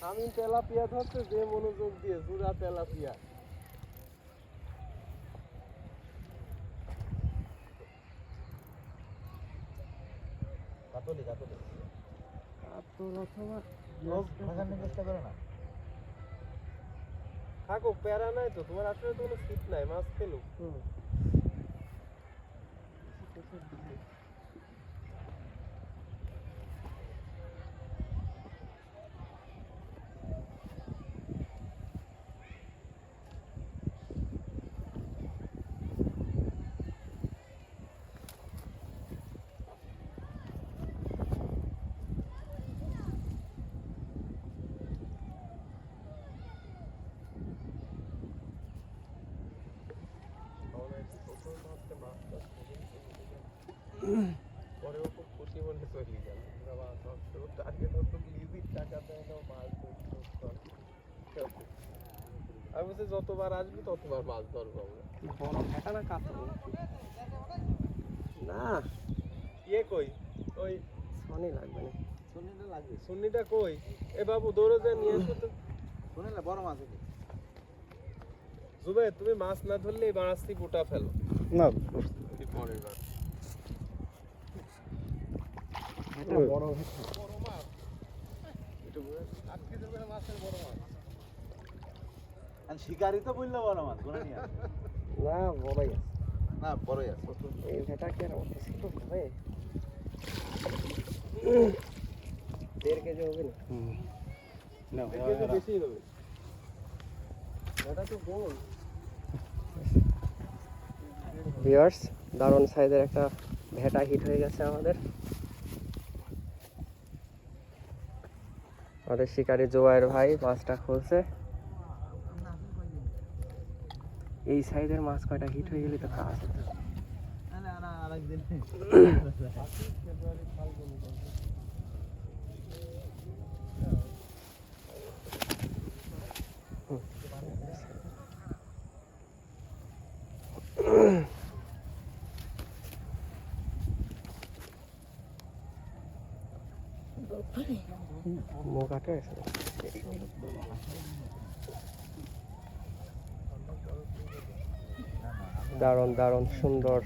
আমি তেলাপিয়া ধরতে যে মনোযোগ দিয়ে জুড়া তেলাপিয়া। কাতলি কাতলি কাতল অথবা চেষ্টা করে না। থাকো, প্যারা নাই তো, তোমার আসলে তো কোনো শীত নাই, মাছ খেলো। পরেও খুব খুশি মনে চলে গেল। আমি বলছি যতবার আসবি ততবার মাছ ধরবো আমরা। বড় ভেটা না কাতল না, ইয়ে কই ওই সনি লাগবে না, সুন্নিটা লাগবে। সুন্নিটা কই? এ বাবু দৌড়ে যায় নিয়ে এসো তো। শুনিলে বড় মাছ আছে। জুবাই, তুমি মাছ না ধরলে এই বাঁশটি গোটা ফেলো না। পরের বার এটা বড় বড় মাছ এটা আজকে ধরবে না, মাছের বড় মাছ। আর শিকারি তো বললে বড় মাছ কোন নিয়ে আসে? না, বড়ই আছে। না বড়ই আছে। এই ভেটা কি আর অত ছোট হবে? 1.5 কেজি হবে না? না এর থেকে বেশি হবে। এটা তো গোল। ভিউয়ার্স, দারুণ সাইজের একটা ভেটা হিট হয়ে গেছে আমাদের শিকারি জোয়ার ভাই মাছটা খুলছে। এই সাইজের মাছ কয়টা হিট হয়ে গেলে তো কাজ হতো। আরেকদিন মুখ আটকে গেছে। দারুণ দারুণ সুন্দর